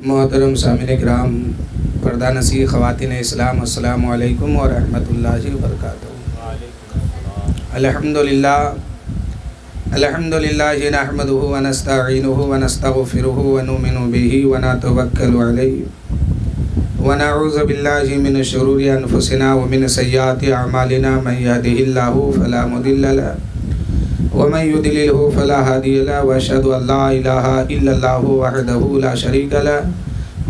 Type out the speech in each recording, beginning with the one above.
محترم سامعین کرام، پردہ نشین خواتین اسلام، السلام علیکم ورحمۃ اللہ وبرکاتہ۔ الحمدللہ نحمدہ ونستعینہ ونستغفرہ ونؤمن بہ ونتوکل علیہ ونعوذ باللہ من شرور انفسنا ومن سیئات اعمالنا، من یہدہ اللہ فلا مضل لہ ومن یضللہ فلا ہادی لہ، واشہد ان لا الہ الا اللہ وحدہ لا شریک لہ،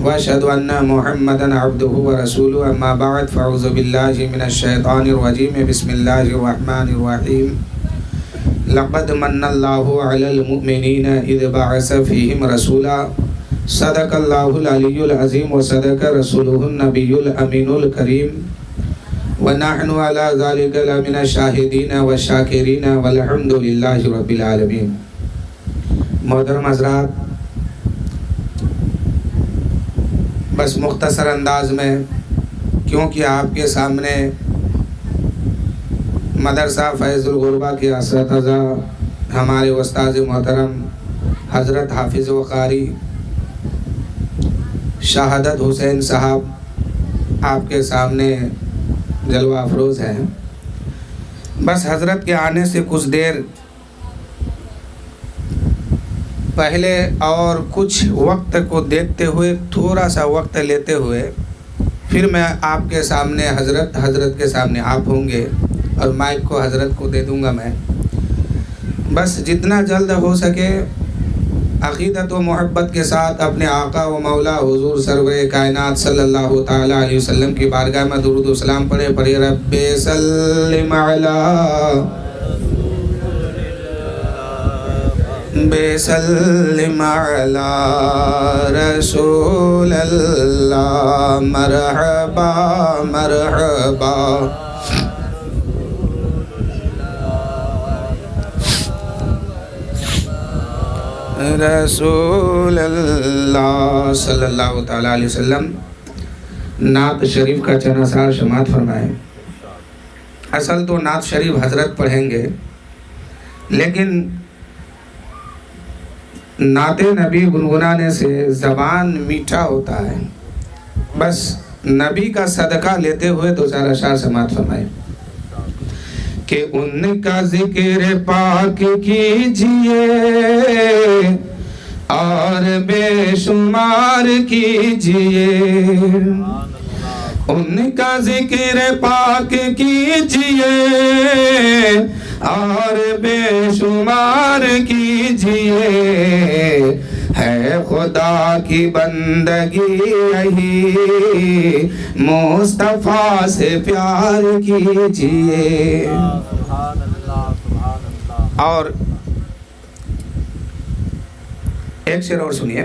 واشہد ان محمدا عبدہ ورسولہ، اما بعد فاعوذ باللہ من الشیطان الرجیم، بسم اللہ الرحمن الرحیم۔ لقد من اللہ علی المؤمنین اذ بعث فیہم رسولا، صدق اللہ العلی العظیم وصدق رسولہ النبی الامین الکریم، ونحن علی ذلک لمن الشاہدین والشاکرین والحمد للہ رب العالمین۔ محترم حضرات، بس مختصر انداز میں، کیونکہ آپ کے سامنے مدرسہ فیض الغربہ کے اساتذہ ہمارے استاذ محترم حضرت حافظ و قاری شہادت حسین صاحب آپ کے سامنے جلوہ افروز ہیں۔ بس حضرت کے آنے سے کچھ دیر پہلے اور کچھ وقت کو دیکھتے ہوئے، تھوڑا سا وقت لیتے ہوئے، پھر میں آپ کے سامنے حضرت کے سامنے آپ ہوں گے اور مائک کو حضرت کو دے دوں گا میں۔ بس جتنا جلد ہو سکے عقیدت و محبت کے ساتھ اپنے آقا و مولا حضور سرور کائنات صلی اللہ تعالی علیہ وسلم کی بارگاہ میں درود و سلام پڑھے رب سلم علی بسلم علی رسول اللہ، مرحبا مرحبا۔ رسول اللہ صلی اللہ تعالی علیہ وسلم نعت شریف کا چند اثار سماعت فرمائے۔ اصل تو نعت شریف حضرت پڑھیں گے، لیکن نعت نبی گنگنانے سے زبان میٹھا ہوتا ہے، بس نبی کا صدقہ لیتے ہوئے دو چار اشعار سماعت فرمائے کہ ان کا ذکر پاک کیجئے اور بے شمار کیجئے، ان کا ذکر پاک کیجئے اور بے شمار کیجئے، ہے خدا کی بندگی یہی، مصطفیٰ سے پیار کیجئے۔ اور ایک شعر اور سنیے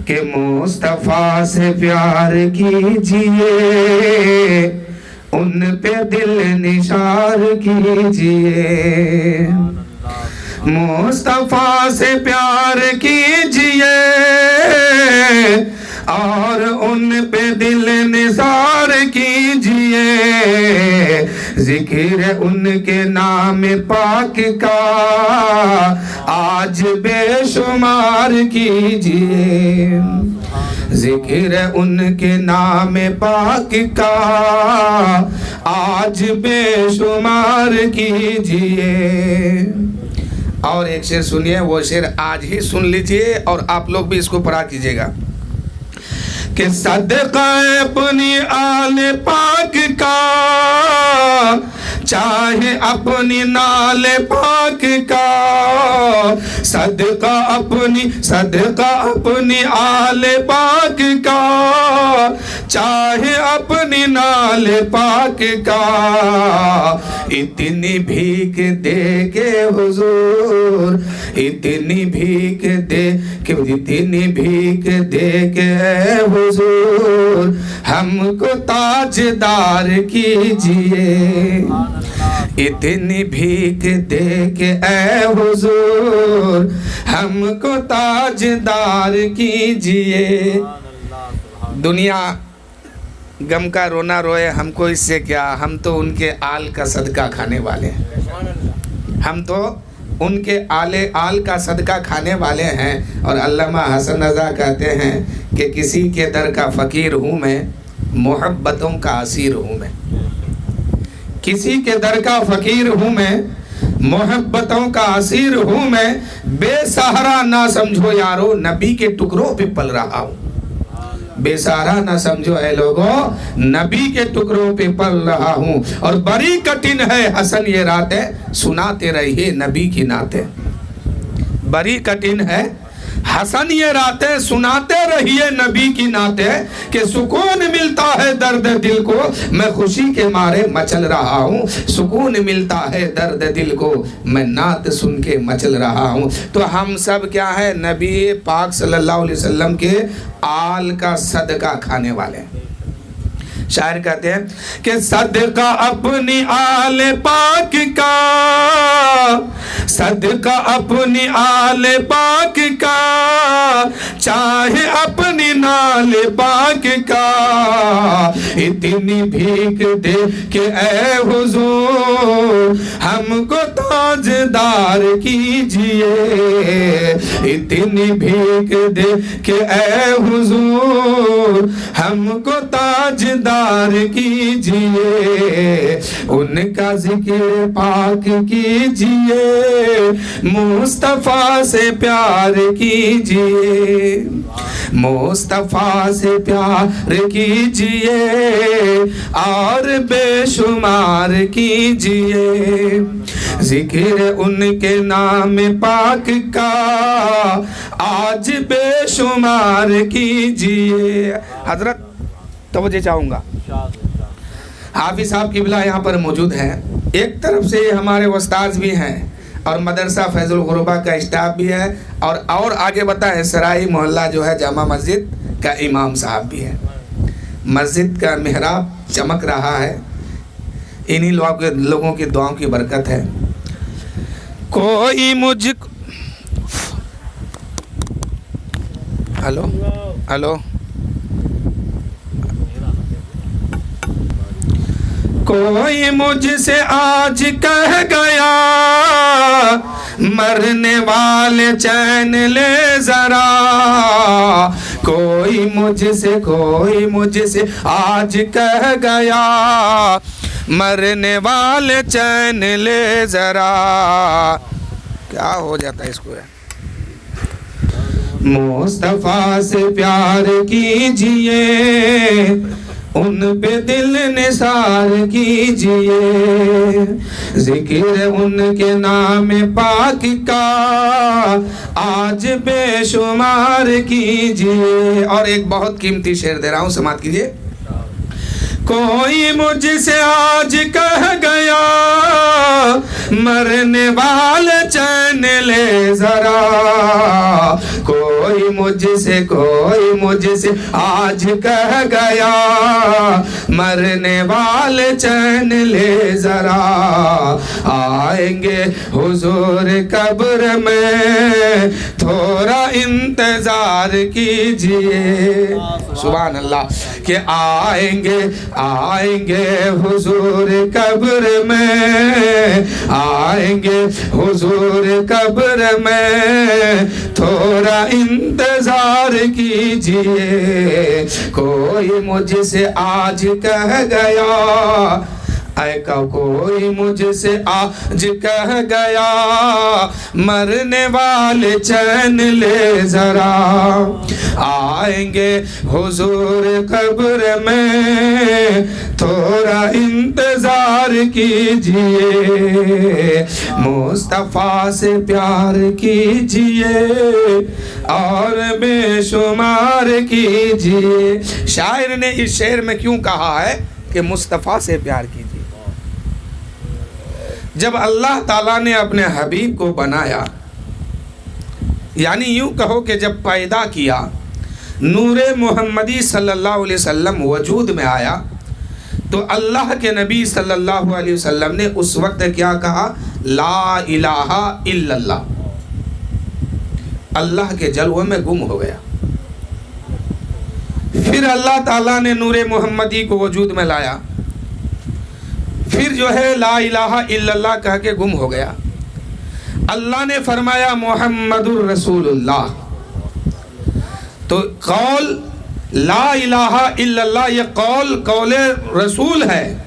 کہ مصطفیٰ سے پیار کیجئے، ان پہ دل نثار کیجئے، مصطفیٰ سے پیار کیجئے اور ان پہ دل نثار کیجئے، ذکر ان کے نام پاک کا آج بے شمار کیجئے، ذکر ان کے نام پاک کا آج بے شمار کیجئے۔ اور ایک شعر سنیے، وہ شعر آج ہی سن لیجئے اور آپ لوگ بھی اس کو پڑھا کیجئے گا کہ صدقہ اپنی آل پاک کا، چاہے اپنی نال پاک کا، صدقہ اپنی آل پاک کا، چاہے اپنی نال پاک کا، اتنی بھیک دے کے حضور، اتنی بھیک دے کے حضور ہم کو تاجدار کیجئے، اتنی بھیک دے کے اے حضور ہم کو تاجدار کیجئے۔ دنیا غم کا رونا روئے، ہم کو اس سے کیا، ہم تو ان کے آل کا صدقہ کھانے والے ہیں، ہم تو ان کے آل کا صدقہ کھانے والے ہیں. اور علامہ حسن رضا کہتے ہیں کہ کسی کے در کا فقیر ہوں میں، محبتوں کا اسیر ہوں میں. کسی کے در کا فقیر ہوں میں، محبتوں کا اسیر ہوں میں. بے سہارا نہ سمجھو یارو، نبی کے ٹکڑوں پہ پل رہا ہوں. بے سہارا نہ سمجھو اے لوگوں، نبی کے ٹکڑوں پہ پل رہا ہوں. اور بڑی کٹھن ہے حسن یہ راتیں، سناتے رہیے نبی کی نعتیں. بڑی کٹھن ہے حسن یہ راتیں، سناتے رہیے نبی کی نعتیں. کہ سکون ملتا ہے درد دل کو، میں خوشی کے مارے مچل رہا ہوں. سکون ملتا ہے درد دل کو، میں نعت سن کے مچل رہا ہوں. تو ہم سب کیا ہے؟ نبی پاک صلی اللہ علیہ وسلم کے آل کا صدقہ کھانے والے ہیں. شاعر کہتے ہیں کہ صدقہ اپنی آل پاک کا، صدقہ اپنی آل پاک کا، چاہے اپنی نال پاک کا. اتنی بھیک دے کہ اے حضور ہم کو تاجدار کیجئے. اتنی بھیک دے کہ اے حضور ہم کو تاجدار کیجئے. ان کا ذکر پاک کیجئے، مصطفیٰ سے پیار کیجئے. مصطفیٰ سے پیار کیجئے اور بے شمار کیجئے. ذکر ان کے نام پاک کا آج بے شمار کیجئے. حضرت توجہ چاہوں گا، حافظ صاحب قبلہ یہاں پر موجود ہیں. ایک طرف سے ہمارے استاذ بھی ہیں اور مدرسہ فیض الغربا کا اسٹاف بھی ہے، اور آگے بتائیں سرائی محلہ جو ہے جامع مسجد کا امام صاحب بھی ہے. مسجد کا محراب چمک رہا ہے، انہی لوگوں کی دعاؤں کی برکت ہے. کوئی مجھ ہلو کوئی مجھ سے آج کہہ گیا مرنے والے چین لے ذرا. کوئی مجھ سے آج کہہ گیا مرنے والے چین لے ذرا. کیا ہو جاتا ہے اس کو؟ مصطفیٰ سے پیار کیجئے، ان پہ دل نثار کیجئے. ذکر ان کے نام پاک کا آج بے شمار کیجئے. اور ایک بہت قیمتی شعر دے رہا ہوں، سماعت کیجئے. کوئی مجھ سے آج کہہ گیا مرنے والے چین لے ذرا. کوئی مجھ سے آج کہہ گیا مرنے والے چین لے ذرا. آئیں گے حضور قبر میں تھوڑا انتظار کیجئے. سبحان اللہ. کہ آئیں گے حضور قبر میں، آئیں گے حضور قبر میں تھوڑا انتظار کیجئے. کوئی مجھ سے آج کہہ گیا، کوئی مجھ سے آج کہہ گیا مرنے والے چین لے ذرا. آئیں گے حضور قبر میں تھوڑا انتظار کیجئے. مصطفیٰ سے پیار کیجئے اور بے شمار کیجئے. شاعر نے اس شعر میں کیوں کہا ہے کہ مصطفیٰ سے پیار کیجئے؟ جب اللہ تعالیٰ نے اپنے حبیب کو بنایا، یعنی یوں کہو کہ جب پیدا کیا، نور محمدی صلی اللہ علیہ وسلم وجود میں آیا، تو اللہ کے نبی صلی اللہ علیہ وسلم نے اس وقت کیا کہا؟ لا الہ الا اللہ. اللہ کے جلوے میں گم ہو گیا. پھر اللہ تعالیٰ نے نور محمدی کو وجود میں لایا، پھر جو ہے لا الہ الا اللہ کہہ کے گم ہو گیا. اللہ نے فرمایا محمد الرسول اللہ، تو قول لا الہ الا اللہ یہ قول رسول ہے،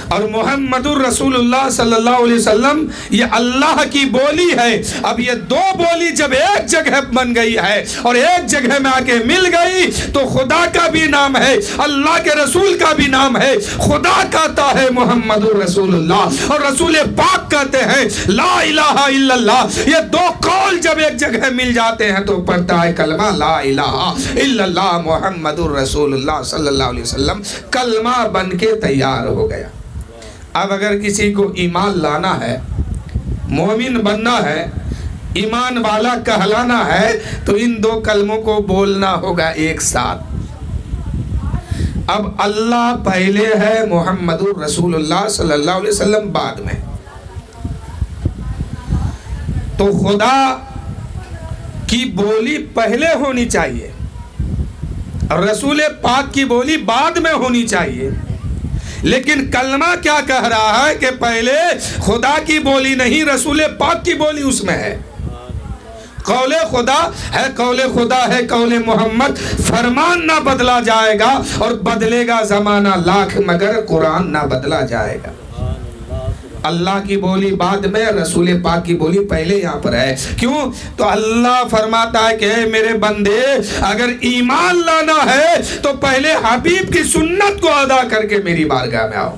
اور محمد الرسول اللہ صلی اللہ علیہ وسلم یہ اللہ کی بولی ہے۔ اب یہ دو بولی جب ایک جگہ بن گئی ہے اور ایک جگہ میں آ کے مل گئی تو خدا کا بھی نام ہے، اللہ کے رسول کا بھی نام ہے۔ خدا کہتا ہے محمد الرسول اللہ اور رسول پاک کہتے ہیں لا الہ الا اللہ۔ یہ دو قول جب ایک جگہ مل جاتے ہیں تو پڑھتا ہے کلمہ لا الہ الا اللہ محمد الرسول اللہ صلی اللہ علیہ وسلم، کلمہ بن کے تیار ہو گیا۔ اب اگر کسی کو ایمان لانا ہے، مومن بننا ہے، ایمان والا کہلانا ہے تو ان دو کلموں کو بولنا ہوگا ایک ساتھ۔ اب اللہ پہلے ہے، محمد الرسول اللہ صلی اللہ علیہ وسلم بعد میں، تو خدا کی بولی پہلے ہونی چاہیے اور رسول پاک کی بولی بعد میں ہونی چاہیے۔ لیکن کلمہ کیا کہہ رہا ہے کہ پہلے خدا کی بولی نہیں، رسول پاک کی بولی اس میں ہے۔ قول خدا ہے، قول خدا ہے، قول محمد، فرمان نہ بدلا جائے گا اور بدلے گا زمانہ لاکھ مگر قرآن نہ بدلا جائے گا۔ اللہ کی بولی بعد میں، رسول پاک کی بولی پہلے یہاں پر ہے۔ کیوں؟ تو اللہ فرماتا ہے کہ اے میرے بندے اگر ایمان لانا ہے تو پہلے حبیب کی سنت کو ادا کر کے میری بارگاہ میں آؤ۔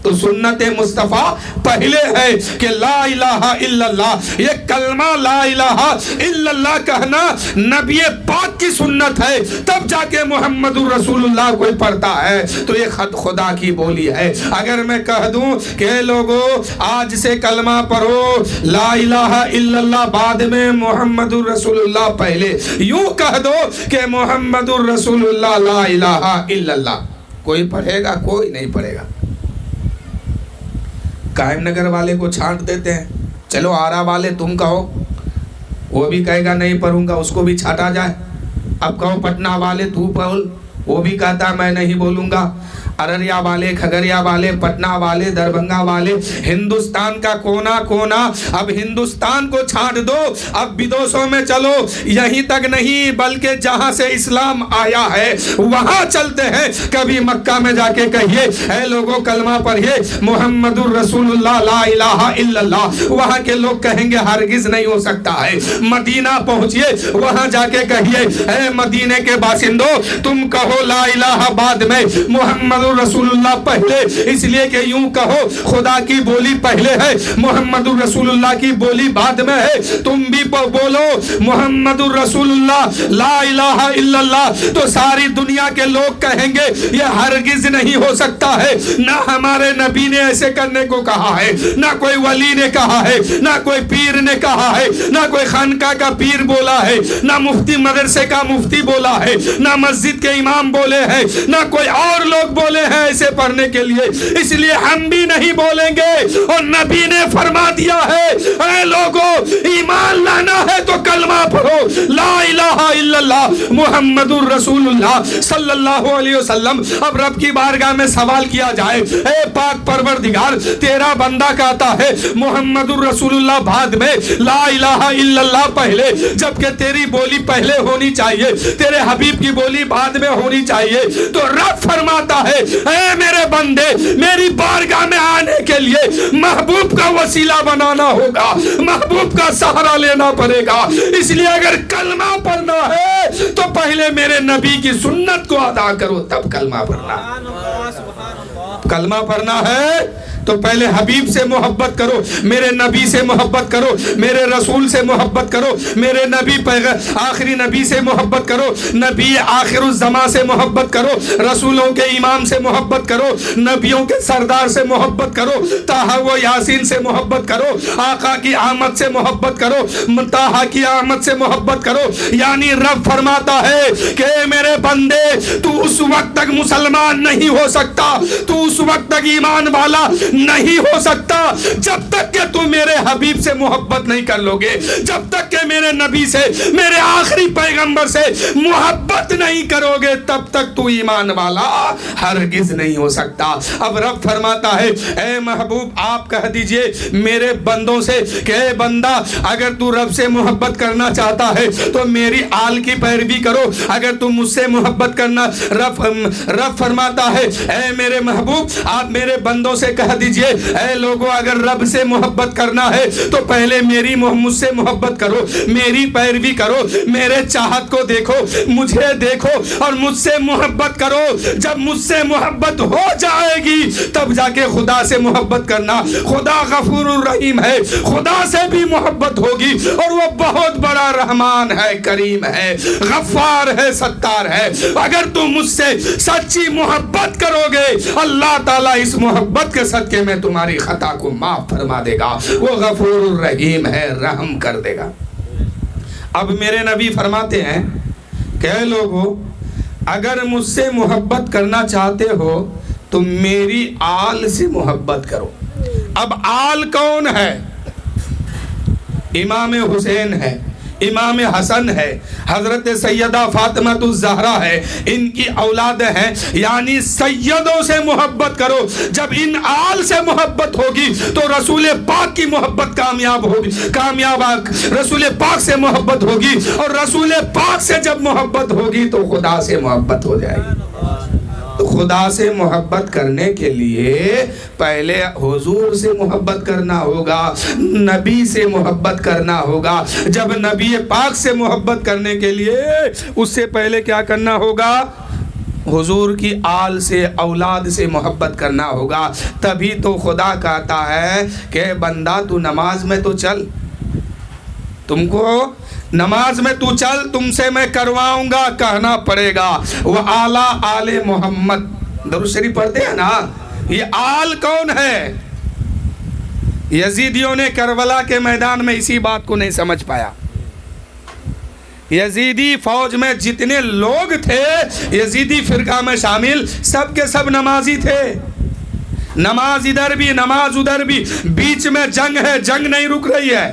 تو سنت مصطفیٰ پہلے ہے کہ لا الہ الا اللہ، یہ کلمہ لا الہ الا اللہ کہنا نبی پاک کی سنت ہے، تب جا کے محمد الرسول اللہ کوئی پڑھتا ہے تو یہ خط خدا کی بولی ہے۔ اگر میں کہہ دوں کہ لوگو آج سے کلمہ پڑھو لا الہ الا اللہ بعد میں محمد الرسول اللہ پہلے، یوں کہہ دو کہ محمد الرسول اللہ لا الہ الا اللہ، کوئی پڑھے گا؟ کوئی نہیں پڑھے گا۔ قائم نگر والے کو چھانٹ دیتے ہیں، چلو آرا والے تم کہو، وہ بھی کہے گا نہیں پڑھوں گا، اس کو بھی چھاٹا جائے۔ اب کہو پٹنہ والے تو بول، وہ بھی کہتا ہے میں نہیں بولوں گا۔ ارریا والے، کھگڑیا والے، پٹنہ والے، دربھنگا والے، ہندوستان کا کونا کونا، اب ہندوستان کو چھانٹ دو، اب بدوسوں میں چلو، یہیں تک نہیں بلکہ جہاں سے اسلام آیا ہے وہاں چلتے ہیں۔ کبھی مکہ میں جا کے کہیے اے لوگوں کلمہ پڑھیے محمد الرسول اللہ لا الہ الا اللہ، وہاں کے لوگ کہیں گے ہرگز نہیں ہو سکتا ہے۔ مدینہ پہنچیے، وہاں جا کے کہیے اے مدینے کے باشندوں تم کہو لا الہ بعد میں محمد رسول اللہ پہلے، اس لیے کہ یوں کہو خدا کی بولی پہلے ہے، محمد الرسول اللہ کی بولی بعد میں ہے۔ تم بھی بولو محمد الرسول اللہ لا الہ الا اللہ، تو ساری دنیا کے لوگ کہیں گے یہ ہرگز نہیں ہو سکتا ہے، نہ ہمارے نبی نے ایسے کرنے کو کہا ہے، نہ کوئی ولی نے کہا ہے، نہ کوئی پیر نے کہا ہے، نہ کوئی خانقاہ کا پیر بولا ہے، نہ مفتی مدرسے کا مفتی بولا ہے، نہ مسجد کے امام بولے ہیں، نہ کوئی اور لوگ بولے ہیں ایسے پڑھنے کے لیے، اس لیے ہم بھی نہیں بولیں گے۔ اور نبی نے فرما دیا ہے اے لوگوں ایمان لانا ہے تو کلمہ پڑھو لا الہ الا اللہ محمد الرسول اللہ صلی اللہ علیہ وسلم۔ اب رب کی بارگاہ میں سوال کیا جائے اے پاک پروردگار تیرا بندہ کہتا ہے محمد الرسول اللہ بعد میں لا الہ الا اللہ پہلے، جبکہ تیری بولی پہلے ہونی چاہیے، تیرے حبیب کی بولی بعد میں ہونی چاہیے، تو رب فرماتا ہے اے میرے بندے میری بارگاہ میں آنے کے لیے محبوب کا وسیلہ بنانا ہوگا، محبوب کا سہارا لینا پڑے گا۔ اس لیے اگر کلمہ پڑھنا ہے تو پہلے میرے نبی کی سنت کو ادا کرو تب کلمہ پڑھنا۔ کلمہ پڑھنا ہے تو پہلے حبیب سے محبت کرو، میرے نبی سے محبت کرو، میرے رسول سے محبت کرو، میرے نبی آخری نبی سے محبت کرو، نبی آخر الزمان سے محبت کرو، رسولوں کے امام سے محبت کرو، نبیوں کے سردار سے محبت کرو، طٰہٰ و یاسین سے محبت کرو، آقا کی آمد سے محبت کرو، طٰہٰ کی آمد سے محبت کرو۔ یعنی رب فرماتا ہے کہ میرے بندے تو اس وقت تک مسلمان نہیں ہو سکتا، تو اس اس وقت تک ایمان والا نہیں ہو سکتا جب تک کہ تم میرے حبیب سے محبت نہیں کر لو گے، جب تک کہ میرے نبی سے، میرے آخری پیغمبر سے محبت نہیں کرو گے، تب تک تو ایمان والا ہرگز نہیں ہو سکتا۔ اب رب فرماتا ہے اے محبوب آپ کہہ دیجئے میرے بندوں سے کہ اے بندہ اگر تو رب سے محبت کرنا چاہتا ہے تو میری آل کی پیروی کرو، اگر تم مجھ سے محبت کرنا، رب فرماتا ہے اے میرے محبوب آپ میرے بندوں سے کہہ دیجئے اے لوگوں اگر رب سے محبت کرنا ہے تو پہلے مجھ سے محبت کرو، میری پیروی کرو، میرے چاہت کو دیکھو، مجھے دیکھو اور مجھ سے محبت کرو۔ جب مجھ سے محبت ہو جائے گی تب جا کے خدا سے محبت کرنا۔ خدا غفور الرحیم ہے، خدا سے بھی محبت ہوگی اور وہ بہت بڑا رحمان ہے، کریم ہے، غفار ہے، ستار ہے۔ اگر تم مجھ سے سچی محبت کرو گے اللہ تعالیٰ اس محبت کے صدقے میں تمہاری خطا کو معاف فرما دے گا، وہ غفور الرحیم ہے، رحم کر دے گا۔ اب میرے نبی فرماتے ہیں کہ اے لوگو اگر مجھ سے محبت کرنا چاہتے ہو تو میری آل سے محبت کرو۔ اب آل کون ہے؟ امام حسین ہے، امام حسن ہے، حضرت سیدہ فاطمہ الزہرا ہے، ان کی اولاد ہیں، یعنی سیدوں سے محبت کرو۔ جب ان آل سے محبت ہوگی تو رسول پاک کی محبت کامیاب ہوگی، رسول پاک سے محبت ہوگی اور رسول پاک سے جب محبت ہوگی تو خدا سے محبت ہو جائے گی۔ تو خدا سے محبت کرنے کے لیے پہلے حضور سے محبت کرنا ہوگا، نبی سے محبت کرنا ہوگا۔ جب نبی پاک سے محبت کرنے کے لیے اس سے پہلے کیا کرنا ہوگا؟ حضور کی آل سے، اولاد سے محبت کرنا ہوگا۔ تبھی تو خدا کہتا ہے کہ بندہ تو نماز میں تو چل، تم کو نماز میں تو چل، تم سے میں کرواؤں گا، کہنا پڑے گا وہ اعلیٰ آل محمد۔ درود شریف پڑھتے ہیں نا، یہ آل کون ہے؟ یزیدیوں نے کربلا کے میدان میں اسی بات کو نہیں سمجھ پایا۔ یزیدی فوج میں جتنے لوگ تھے، یزیدی فرقہ میں شامل، سب کے سب نمازی تھے، نماز ادھر بھی نماز ادھر بھی، بیچ میں جنگ ہے، جنگ نہیں رک رہی ہے۔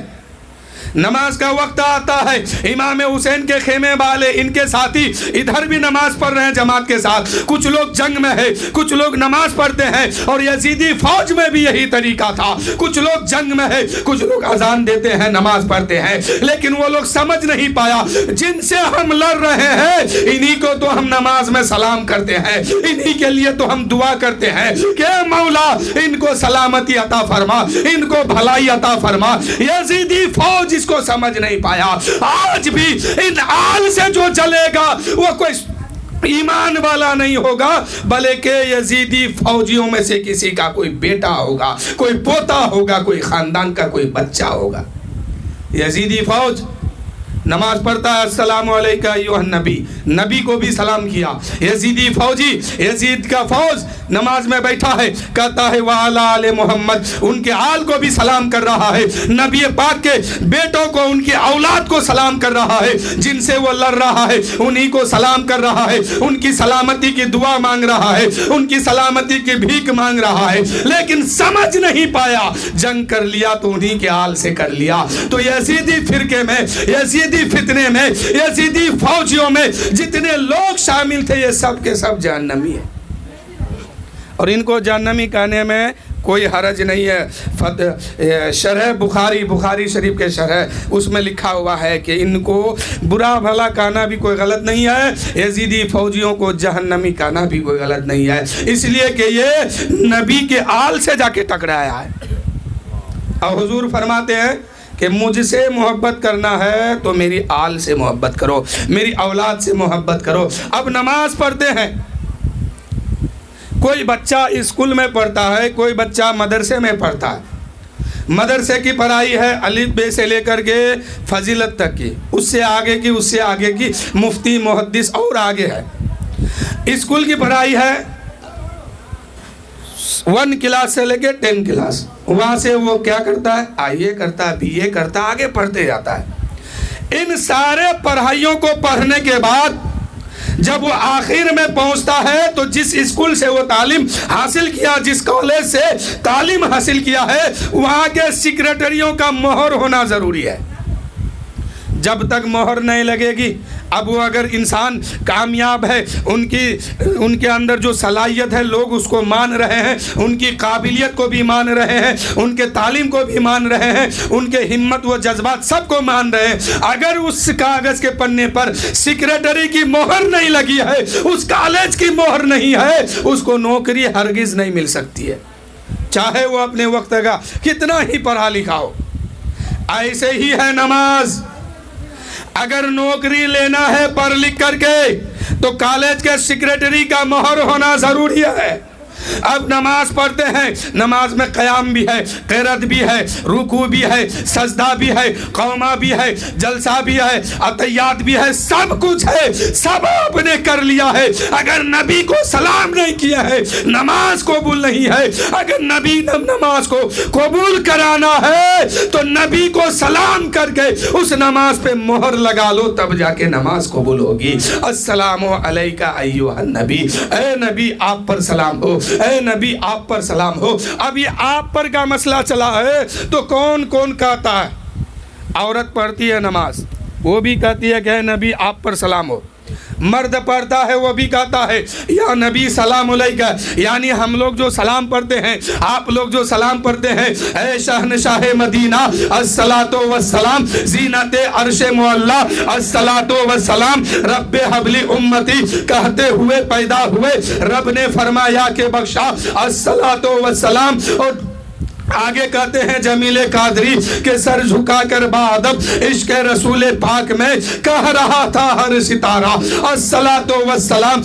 نماز کا وقت آتا ہے، امام حسین کے خیمے والے ان کے ساتھی ادھر بھی نماز پڑھ رہے ہیں جماعت کے ساتھ، کچھ لوگ جنگ میں ہے، کچھ لوگ نماز پڑھتے ہیں، اور یزیدی فوج میں بھی یہی طریقہ تھا، کچھ لوگ جنگ میں ہے، کچھ لوگ اذان دیتے ہیں، نماز پڑھتے ہیں، لیکن وہ لوگ سمجھ نہیں پایا جن سے ہم لڑ رہے ہیں انہی کو تو ہم نماز میں سلام کرتے ہیں، انہی کے لیے تو ہم دعا کرتے ہیں کہ مولا ان کو سلامتی عطا فرما، ان کو بھلائی عطا فرما۔ یزیدی فوج اس کو سمجھ نہیں پایا۔ آج بھی ان آل سے جو جلے گا وہ کوئی ایمان والا نہیں ہوگا، بلکہ یزیدی فوجیوں میں سے کسی کا کوئی بیٹا ہوگا، کوئی پوتا ہوگا، کوئی خاندان کا کوئی بچہ ہوگا۔ یزیدی فوج نماز پڑھتا ہے، السلام علیکہ ایھا النبی، نبی کو بھی سلام کیا۔ یزیدی فوجی، یزید کا فوج نماز میں بیٹھا ہے، کہتا ہے وعلی آل محمد، ان کے آل کو بھی سلام کر رہا ہے، نبی پاک کے بیٹوں کو، ان کی اولاد کو سلام کر رہا ہے، جن سے وہ لڑ رہا ہے انہی کو سلام کر رہا ہے، ان کی سلامتی کی دعا مانگ رہا ہے، ان کی سلامتی کی بھیک مانگ رہا ہے، لیکن سمجھ نہیں پایا جنگ کر لیا تو انہی کے آل سے کر لیا۔ تو یزیدی فرقے میں، یزیدی فتنے میں، یزیدی فوجیوں میں جتنے لوگ شامل تھے یہ سب کے سب جہنمی ہیں، اور ان کو جہنمی کہنے میں کوئی حرج نہیں ہے۔ شرح بخاری شریف کے شرح اس میں لکھا ہوا ہے کہ ان کو برا بھلا کہنا بھی کوئی غلط نہیں ہے، یزیدی فوجیوں کو جہنمی کہنا بھی کوئی غلط نہیں ہے، اس لیے کہ یہ نبی کے آل سے جا کے ٹکرایا ہے۔ اور حضور فرماتے ہیں کہ مجھ سے محبت کرنا ہے تو میری آل سے محبت کرو، میری اولاد سے محبت کرو۔ اب نماز پڑھتے ہیں، کوئی بچہ اسکول میں پڑھتا ہے، کوئی بچہ مدرسے میں پڑھتا ہے، مدرسے کی پڑھائی ہے الف بے سے لے کر کے فضیلت تک کی، اس سے آگے کی، اس سے آگے کی، مفتی محدث اور آگے ہے۔ اسکول کی پڑھائی ہے 1 کلاس سے لے کے 10 کلاس، وہاں سے وہ کیا کرتا ہے، آئیے کرتا ہے، بی اے کرتا ہے، آگے پڑھتے جاتا ہے۔ ان سارے پڑھائیوں کو پڑھنے کے بعد جب وہ آخر میں پہنچتا ہے تو جس اسکول سے وہ تعلیم حاصل کیا، جس کالج سے تعلیم حاصل کیا ہے، وہاں کے سیکریٹریوں کا مہر ہونا ضروری ہے۔ جب تک مہر نہیں لگے گی، اب وہ اگر انسان کامیاب ہے، ان کے اندر جو صلاحیت ہے لوگ اس کو مان رہے ہیں، ان کی قابلیت کو بھی مان رہے ہیں، ان کے تعلیم کو بھی مان رہے ہیں، ان کے ہمت و جذبات سب کو مان رہے ہیں، اگر اس کاغذ کے پنے پر سیکریٹری کی مہر نہیں لگی ہے، اس کالج کی مہر نہیں ہے، اس کو نوکری ہرگز نہیں مل سکتی ہے، چاہے وہ اپنے وقت کا کتنا ہی پڑھا لکھا ہو۔ ایسے ہی ہے نماز، اگر نوکری لینا ہے پڑھ لکھ کر کے تو کالج کے سیکریٹری کا مہر ہونا ضروری ہے۔ اب نماز پڑھتے ہیں، نماز میں قیام بھی ہے، قرات بھی ہے، رکوع بھی ہے، سجدہ بھی ہے، قومہ بھی ہے، جلسہ بھی ہے، عطیات بھی ہے، سب کچھ ہے، سب آپ نے کر لیا ہے، اگر نبی کو سلام نہیں کیا ہے نماز قبول نہیں ہے۔ اگر نبی نماز کو قبول کرانا ہے تو نبی کو سلام کر کے اس نماز پہ مہر لگا لو، تب جا کے نماز قبول ہوگی۔ السلام علیکہ ایھا النبی، اے نبی آپ پر سلام ہو، اے نبی آپ پر سلام ہو۔ اب یہ آپ پر کا مسئلہ چلا ہے تو کون کون کہتا ہے؟ عورت پڑھتی ہے نماز، وہ بھی کہتی ہے کہ اے نبی آپ پر سلام ہو، مرد پڑھتا ہے وہ بھی کہتا ہے یا نبی سلام علیکہ، یعنی ہم لوگ جو سلام پڑھتے ہیں، آپ لوگ جو سلام پڑھتے ہیں، اے شہنشاہ مدینہ الصلاۃ والسلام، زینت عرش معلیٰ الصلاۃ والسلام، رب حب لی امتی کہتے ہوئے پیدا ہوئے، رب نے فرمایا کہ بخشا الصلاۃ والسلام، اور آگے کہتے ہیں جمیل قادری کہ سر جھکا کر بادب عشق رسول پاک میں کہہ رہا تھا ہر ستارہ الصلاۃ والسلام،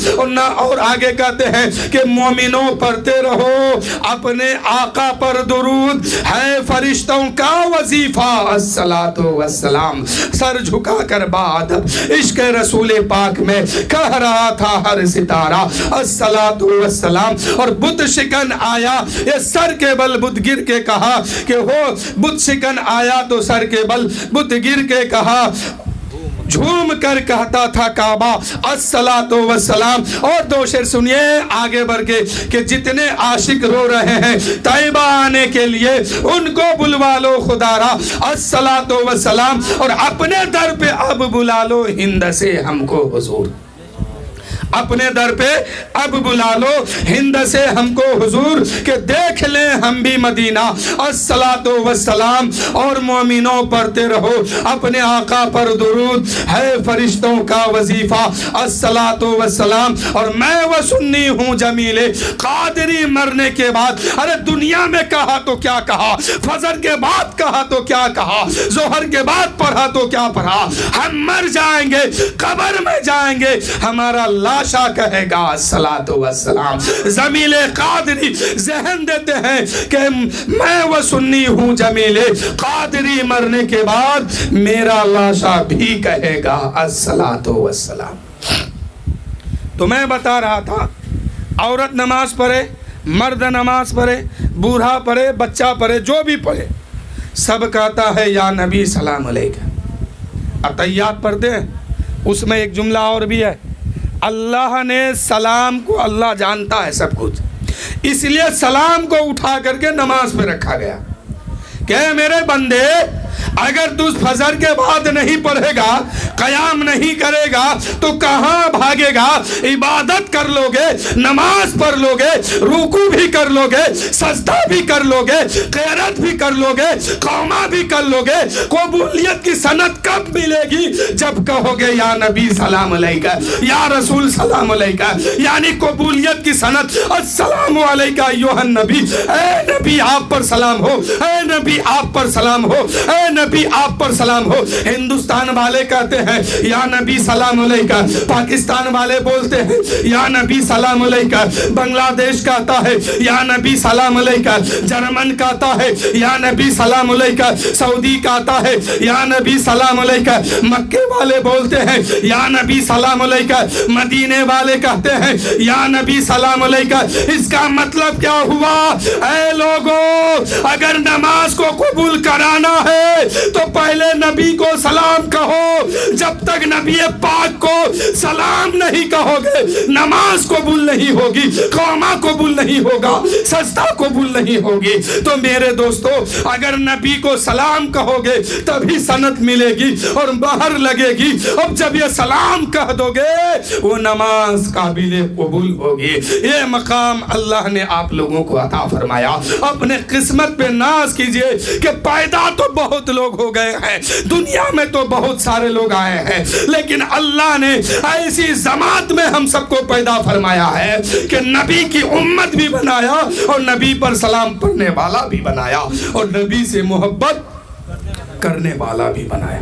اور آگے کہتے ہیں کہ مومنوں پڑھتے رہو اپنے آقا پر درود، ہے فرشتوں کا وظیفہ الصلاۃ والسلام، سر جھکا کر بادب عشق رسول پاک میں کہہ رہا تھا ہر ستارہ الصلاۃ والسلام۔ اور بت شکن آیا، یہ سر کے بل بت گر کے کہا کہ ہو بت شکن آیا تو سر کے بل بت گر کے کہا، جھوم کر کہتا تھا کعبہ الصلاۃ والسلام۔ اور دو شعر سنیے آگے بڑھ کے کہ جتنے عاشق رو رہے ہیں طیبہ آنے کے لیے ان کو بلوا لو خدا را الصلاۃ والسلام، اور اپنے در پہ اب بلا لو ہند سے ہم کو حضور، اپنے در پہ اب بلا لو ہند سے ہم کو حضور، کہ دیکھ لیں ہم بھی مدینہ الصلاۃ والسلام، اور مومنوں پڑھتے رہو اپنے آقا پر درود، ہے فرشتوں کا وظیفہ الصلاۃ والسلام۔ اور میں وہ سنی ہوں جمیل قادری مرنے کے بعد، ارے دنیا میں کہا تو کیا کہا، فجر کے بعد کہا تو کیا کہا، ظہر کے بعد پڑھا تو کیا پڑھا، ہم مر جائیں گے قبر میں جائیں گے ہمارا لاشا کہے گا الصلاۃ والسلام۔ جمیل قادری ذہن دیتے ہیں کہ میں وہ سنی ہوں جمیل قادری مرنے کے بعد میرا لاشا بھی کہے گا الصلاۃ والسلام۔ تو میں بتا رہا تھا عورت نماز پڑھے، مرد نماز پڑھے، بوڑھا پڑھے، بچہ پڑھے، جو بھی پڑھے، سب کہتا ہے یا نبی سلام علیکہ۔ عطیات پڑھتے ہیں، اس میں ایک جملہ اور بھی ہے، اللہ نے سلام کو، اللہ جانتا ہے سب کچھ، اس لیے سلام کو اٹھا کر کے نماز پہ رکھا گیا کہ میرے بندے اگر تو فجر کے بعد نہیں پڑھے گا، قیام نہیں کرے گا تو کہاں بھاگے گا؟ عبادت کر لو گے، نماز پڑھ لو گے، رکوع بھی کر لو گے، سجدہ بھی کر لو گے، قرات بھی کر لو گے، قومہ بھی کر لو گے، قبولیت کی سند کب ملے گی؟ جب کہو گے یا نبی سلام علیکہ، یا رسول سلام علیکہ، یعنی قبولیت کی سند السلام علیکہ ایھا النبی، اے نبی آپ پر سلام ہو، اے نبی آپ پر سلام ہو، اے نبی آپ پر سلام ہو۔ ہندوستان والے کہتے ہیں یا نبی سلام علیکہ، پاکستان والے بولتے ہیں یا نبی سلام علیکہ، بنگلہ دیش کہتا ہے یا نبی سلام علیکہ، جرمن کہتا ہے یا نبی سلام علیکہ، سعودی کہتا ہے یا نبی سلام علیکہ، مکے والے بولتے ہیں یا نبی سلام علیکہ، مدینے والے کہتے ہیں یا نبی سلام علیکہ۔ اس کا مطلب کیا ہوا؟ اے لوگوں، اگر نماز کو قبول کرانا ہے تو پہلے نبی کو سلام کہو. جب تک نبی پاک کو سلام نہیں کہو گے نماز قبول نہیں ہوگی, قوما قبول نہیں ہوگا, سجدہ قبول نہیں ہوگی. تو میرے دوستو اگر نبی کو سلام کہو گے تبھی سند ملے گی اور باہر لگے گی. اب جب یہ سلام کہہ دو گے وہ نماز قابل قبول ہوگی. یہ مقام اللہ نے آپ لوگوں کو عطا فرمایا. اپنے قسمت پہ ناز کیجئے کہ پیدا تو بہت لوگ ہو گئے ہیں, دنیا میں تو بہت سارے لوگ آئے ہیں, لیکن اللہ نے ایسی جماعت میں ہم سب کو پیدا فرمایا ہے کہ نبی کی امت بھی بنایا اور نبی پر سلام پڑھنے والا بھی بنایا اور نبی سے محبت کرنے والا بھی بنایا.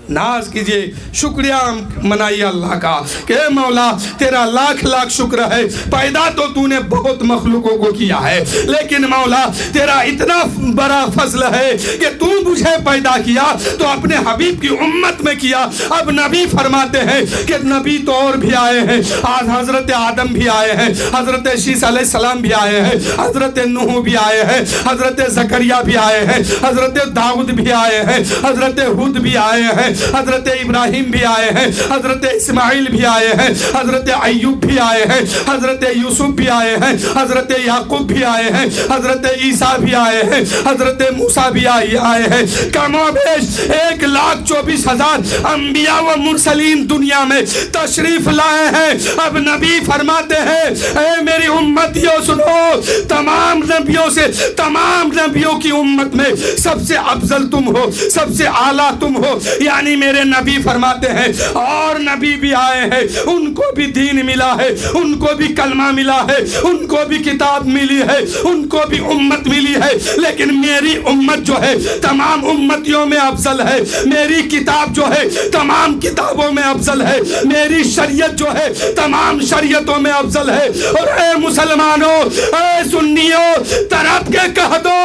ناز کیجئے, شکریہ منائیے اللہ کا کہ اے مولا تیرا لاکھ لاکھ شکر ہے. پیدا تو تو نے بہت مخلوقوں کو کیا ہے, لیکن مولا تیرا اتنا بڑا فضل ہے کہ تو مجھے پیدا کیا تو اپنے حبیب کی امت میں کیا. اب نبی فرماتے ہیں کہ نبی تو اور بھی آئے ہیں, آج حضرت آدم بھی آئے ہیں, حضرت شیس علیہ السلام بھی آئے ہیں, حضرت نوح بھی آئے ہیں, حضرت زکریا بھی آئے ہیں, حضرت داؤد بھی آئے ہیں, حضرت ہود بھی آئے ہیں, حضرت ابراہیم بھی آئے ہیں, حضرت اسماعیل بھی آئے ہیں, حضرت ایوب بھی آئے ہیں, حضرت یوسف بھی آئے ہیں, حضرت یعقوب بھی آئے ہیں, حضرت عیسیٰ بھی آئے ہیں, حضرت موسیٰ بھی آئے ہیں. کم و بیش 1,24,000 انبیاء و مرسلین دنیا میں تشریف لائے ہیں. اب نبی فرماتے ہیں اے میری امتیوں سنو, تمام نبیوں سے, تمام نبیوں کی امت میں سب سے افضل تم ہو, سب سے اعلیٰ تم ہو. یعنی میرے نبی فرماتے ہیں اور نبی بھی آئے ہیں, ان کو بھی دین ملا ہے, ان کو بھی کلمہ ملا ہے, ان کو بھی کتاب ملی ہے, ان کو بھی امت ملی ہے, لیکن میری امت جو ہے تمام امتیوں میں افضل ہے. میری کتاب جو ہے تمام کتابوں میں افضل ہے, میری شریعت جو ہے تمام شریعتوں میں افضل ہے. اور اے مسلمانوں, اے سنیوں, تڑپ کے کہہ دو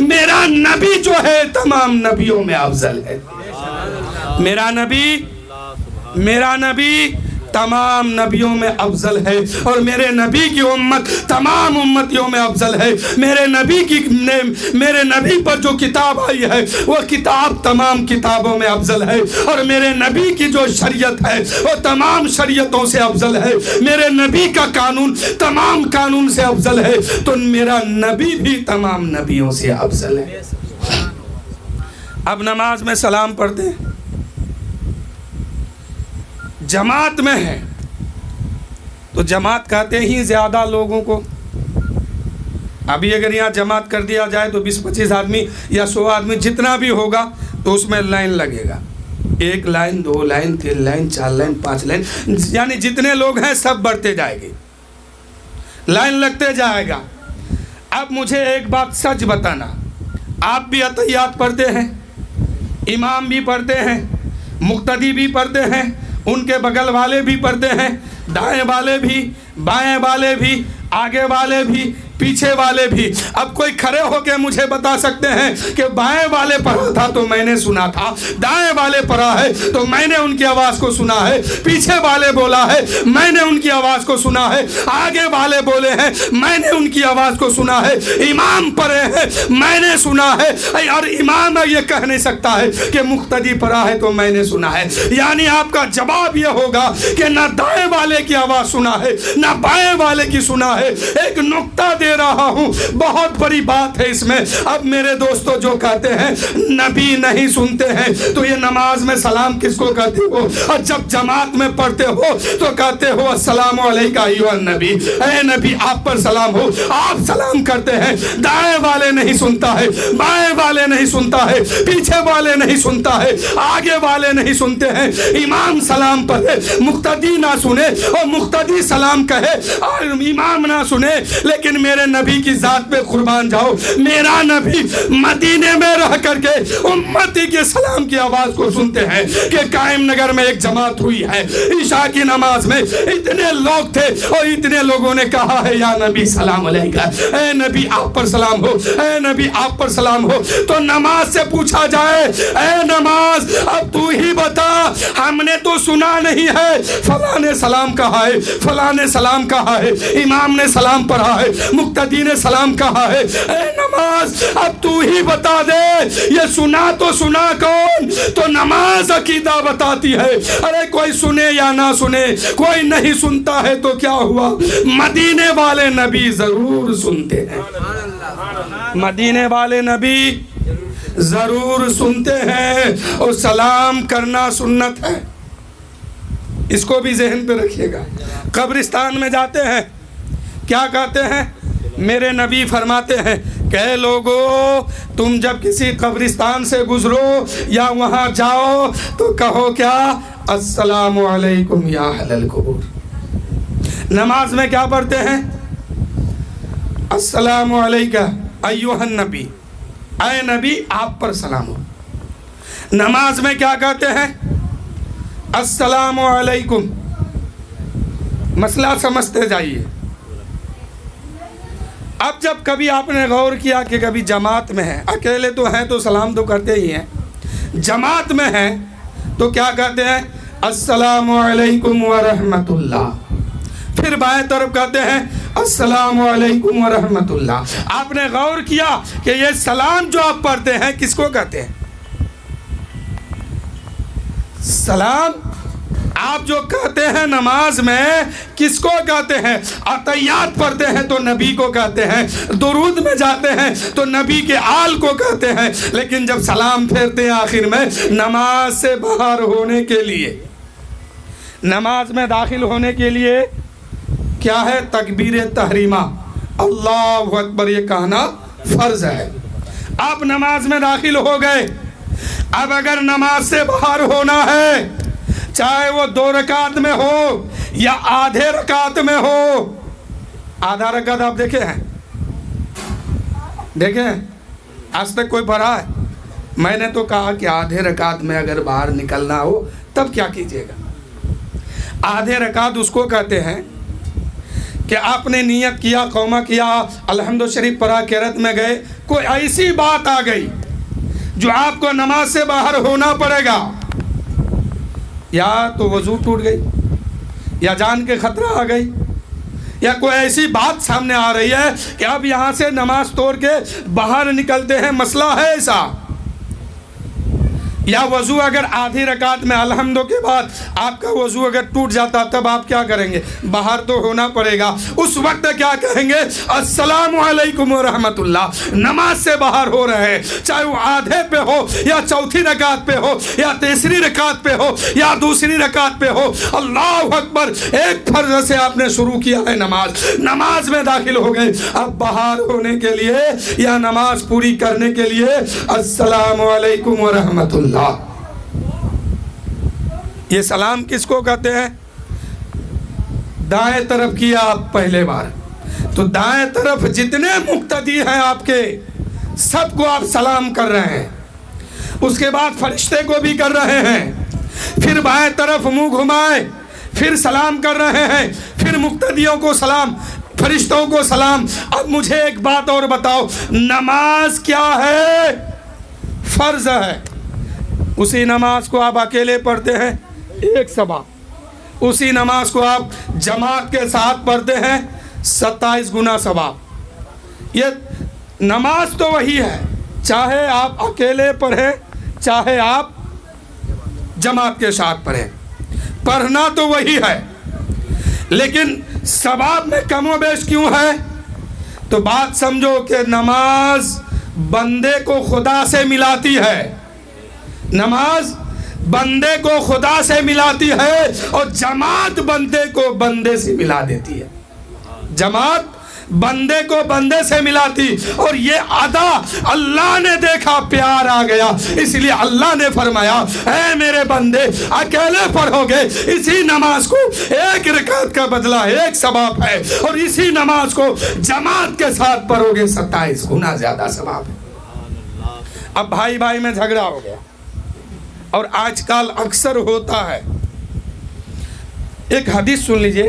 میرا نبی جو ہے تمام نبیوں میں افضل ہے. میرا نبی تمام نبیوں میں افضل ہے اور میرے نبی کی امت تمام امتیوں میں افضل ہے. میرے نبی پر جو کتاب آئی ہے وہ کتاب تمام کتابوں میں افضل ہے اور میرے نبی کی جو شریعت ہے وہ تمام شریعتوں سے افضل ہے. میرے نبی کا قانون تمام قانون سے افضل ہے, تو میرا نبی بھی تمام نبیوں سے افضل ہے. اب نماز میں سلام پڑھتے ہیں, جماعت میں ہے تو جماعت کہتے ہی زیادہ لوگوں کو. ابھی اگر یہاں جماعت کر دیا جائے تو 20-25 آدمی یا 100 آدمی جتنا بھی ہوگا تو اس میں لائن لگے گا, 1 line 2 line 3 line 4 line 5 line, یعنی جتنے لوگ ہیں سب بڑھتے جائے گی, لائن لگتے جائے گا. اب مجھے ایک بات سچ بتانا, آپ بھی اتحیات پڑھتے ہیں, امام بھی پڑھتے ہیں, مقتدی بھی پڑھتے ہیں, ان کے بغل والے بھی پڑھتے ہیں, دائیں والے بھی, بائیں والے بھی, آگے والے بھی, پیچھے والے بھی. اب کوئی کھڑے ہو کے مجھے بتا سکتے ہیں کہ بائیں والے پڑھا تھا تو میں نے سنا تھا, دائیں والے پڑھا ہے تو میں نے ان کی آواز کو سنا ہے, پیچھے والے بولا ہے میں نے ان کی آواز کو سنا ہے, آگے والے بولے ہیں میں نے ان کی آواز کو سنا ہے, امام پڑھے ہیں میں نے سنا ہے. اور امام یہ کہہ نہیں سکتا ہے کہ مقتدی پڑھا ہے تو میں نے سنا ہے. یعنی آپ کا جواب یہ ہوگا کہ نہ دائیں والے کی آواز سنا ہے نہ بائیں والے کی سنا ہے. ایک نقطہ دے رہا ہوں, بہت بڑی بات ہے اس میں. اب میرے دوستو جو کہتے ہیں نبی نہیں سنتے ہیں تو یہ نماز میں سلام کس کو کہتے ہو, اور جب جماعت میں پڑھتے ہو تو کہتے ہو السلام علیکہ ایھا النبی, اے نبی آپ پر سلام ہو, آپ سلام کرتے ہیں. دائیں والے نہیں سنتا ہے, بائیں والے نہیں سنتا ہے, پیچھے والے نہیں سنتا ہے, آگے والے نہیں سنتے ہیں. امام سلام پڑھے مقتدی نہ سنے اور مقتدی سلام کہے اور امام نہ سنے. لیکن میرے نبی کی ذات پہ قربان جاؤ, میرا نبی مدینے میں رہ کر کے امتی کے سلام کی آواز کو سنتے ہیں کہ قائم نگر میں ایک جماعت ہوئی ہے, عشاء کی نماز میں اتنے لوگ تھے اور اتنے لوگوں نے کہا ہے یا نبی سلام علیکہ, اے نبی آپ پر سلام ہو, اے نبی آپ پر سلام ہو. تو نماز سے پوچھا جائے اے نماز اب تو ہی بتا, ہم نے تو سنا نہیں ہے, فلاں نے سلام کہا ہے, فلاں نے سلام کہا ہے, امام نے سلام پڑھا ہے, مقتدی نے سلام کہا ہے. اے نماز اب تو ہی بتا دے یہ سنا تو سنا کون؟ تو نماز عقیدہ بتاتی ہے. ارے کوئی سنے یا نہ سنے، کوئی نہیں سنتا ہے تو کیا ہوا، مدینے والے نبی ضرور سنتے ہیں. مدینے والے نبی ضرور سنتے ہیں، اور سلام کرنا سنت ہے. اس کو بھی ذہن پہ رکھیے گا. قبرستان میں جاتے ہیں، کیا کہتے ہیں؟ میرے نبی فرماتے ہیں کہ لوگو تم جب کسی قبرستان سے گزرو یا وہاں جاؤ تو کہو کیا؟ السلام علیکم یا اہل القبور. نماز میں کیا پڑھتے ہیں؟ السلام علیکہ ایھا النبی، اے نبی آپ پر سلام ہو. نماز میں کیا کہتے ہیں؟ السلام علیکم. مسئلہ سمجھتے جائیے. اب جب کبھی آپ نے غور کیا کہ کبھی جماعت میں ہیں، اکیلے تو ہیں تو سلام تو کرتے ہی ہیں، جماعت میں ہیں تو کیا کہتے ہیں؟ السلام علیکم ورحمۃ اللہ. پھر بائیں طرف کہتے ہیں السلام علیکم ورحمۃ اللہ. آپ نے غور کیا کہ یہ سلام جو آپ پڑھتے ہیں کس کو کہتے ہیں؟ سلام آپ جو کہتے ہیں نماز میں کس کو کہتے ہیں؟ عطیات پڑھتے ہیں تو نبی کو کہتے ہیں، درود میں جاتے ہیں تو نبی کے آل کو کہتے ہیں. لیکن جب سلام پھیرتے ہیں آخر میں نماز سے باہر ہونے کے لیے، نماز میں داخل ہونے کے لیے کیا ہے؟ تکبیر تحریمہ اللہ اکبر یہ کہنا فرض ہے. آپ نماز میں داخل ہو گئے، اب اگر نماز سے باہر ہونا ہے، چاہے وہ 2 رکعت میں ہو یا آدھے رکعت میں ہو. آدھا رکعت آپ دیکھے ہیں؟ دیکھیں آج تک کوئی پڑھا ہے؟ میں نے تو کہا کہ آدھے رکعت میں اگر باہر نکلنا ہو تب کیا کیجئے گا. آدھے رکعت اس کو کہتے ہیں کہ آپ نے نیت کیا، قومہ کیا، الحمد شریف پڑھا، قرات میں گئے، کوئی ایسی بات آ گئی جو آپ کو نماز سے باہر ہونا پڑے گا، یا تو وضو ٹوٹ گئی، یا جان کے خطرہ آ گئی، یا کوئی ایسی بات سامنے آ رہی ہے کہ اب یہاں سے نماز توڑ کے باہر نکلتے ہیں، مسئلہ ہے ایسا. یا وضو اگر آدھی رکعت میں الحمد کے بعد آپ کا وضو اگر ٹوٹ جاتا تب آپ کیا کریں گے؟ باہر تو ہونا پڑے گا. اس وقت کیا کہیں گے؟ السلام علیکم ورحمۃ اللہ. نماز سے باہر ہو رہے ہیں، چاہے وہ آدھے پہ ہو یا چوتھی رکعت پہ ہو یا تیسری رکعت پہ ہو یا دوسری رکعت پہ ہو. اللہ اکبر، ایک فرض سے آپ نے شروع کیا ہے نماز میں داخل ہو گئے. اب باہر ہونے کے لیے یا نماز پوری کرنے کے لیے السلام علیکم ورحمۃ اللہ. یہ سلام کس کو کہتے ہیں؟ دائیں طرف کیا آپ پہلے بار تو دائیں طرف جتنے مقتدی ہیں آپ کے سب کو آپ سلام کر رہے ہیں. اس کے بعد فرشتے کو بھی کر رہے ہیں. پھر بائیں طرف منہ گھمائے پھر سلام کر رہے ہیں. پھر مقتدیوں کو سلام، فرشتوں کو سلام. اب مجھے ایک بات اور بتاؤ، نماز کیا ہے؟ فرض ہے. اسی نماز کو آپ اکیلے پڑھتے ہیں 1 ثواب، اسی نماز کو آپ جماعت کے ساتھ پڑھتے ہیں 27 گنا ثواب. یہ نماز تو وہی ہے، چاہے آپ اکیلے پڑھیں چاہے آپ جماعت کے ساتھ پڑھیں، پڑھنا تو وہی ہے. لیکن ثواب میں کم و بیش کیوں ہے؟ تو بات سمجھو کہ نماز بندے کو خدا سے ملاتی ہے، نماز بندے کو خدا سے ملاتی ہے، اور جماعت بندے کو بندے سے ملا دیتی ہے. جماعت بندے کو بندے سے ملاتی، اور یہ ادا اللہ نے دیکھا، پیار آ گیا، اس لیے اللہ نے فرمایا اے میرے بندے اکیلے پڑھو گے اسی نماز کو 1 رکعت کا بدلہ 1 ثواب ہے، اور اسی نماز کو جماعت کے ساتھ پڑھو گے 27 گنا زیادہ ثواب ہے. اب بھائی بھائی میں جھگڑا ہو گیا، اور آج کل اکثر ہوتا ہے. ایک حدیث سن لیجئے،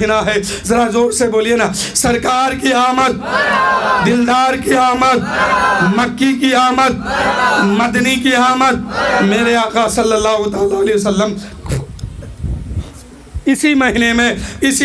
مہینہ ہے، ذرا زور سے بولیے نا، سرکار کی آمد، دلدار کی آمد، مکی کی آمد، مدنی کی آمد، میرے آقا صلی اللہ علیہ وسلم اسی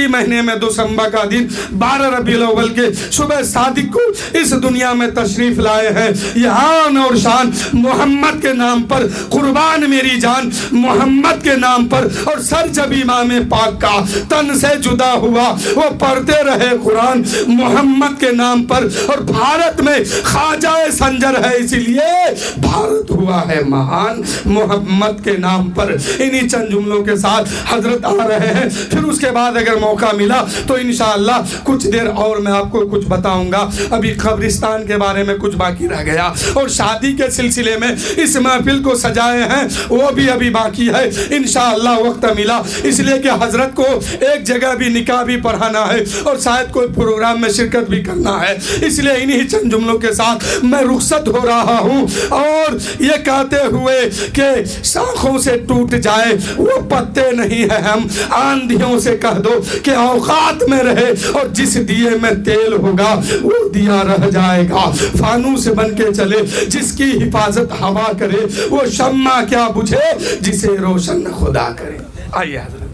مہینے میں دسمبر کا دن 12 ربیع الاول کے صبح صادق کو اس دنیا میں تشریف لائے ہیں۔ یہاں اور شان محمد کے نام پر، قربان میری جان محمد کے نام پر، اور سر جب امام پاک کا تن سے جدا ہوا وہ پڑھتے رہے قرآن محمد کے نام پر، اور بھارت میں خواجہ سنجر ہے اسی لیے بھارت ہوا ہے مہان محمد کے نام پر۔ انہی چند جملوں کے ساتھ حضرت آ رہے ہیں، پھر اس کے بعد اگر موقع ملا تو انشاءاللہ کچھ دیر اور میں آپ کو کچھ بتاؤں گا۔ ابھی قبرستان کے بارے میں کچھ باقی رہ گیا، اور شادی کے سلسلے میں اس محفل کو سجائے ہیں وہ بھی ابھی باقی ہے، انشاءاللہ وقت ملا اس لیے کہ حضرت کو ایک جگہ بھی نکاح بھی پڑھانا ہے اور شاید کوئی پروگرام میں شرکت بھی کرنا ہے، اس لیے انہی چند جملوں کے ساتھ میں رخصت ہو رہا ہوں، اور یہ کہتے ہوئے کہ شاخوں سے ٹوٹ جائے وہ پتے نہیں ہیں ہم، آندھیوں سے کہہ دو کہ اوقات میں رہے، اور جس دیے میں تیل ہوگا وہ دیا رہ جائے گا، فانوس بن کے چلے جس کی حفاظت ہوا کرے، وہ شمع کیا بجھے جسے روشن خدا کرے۔ آئیے حضرت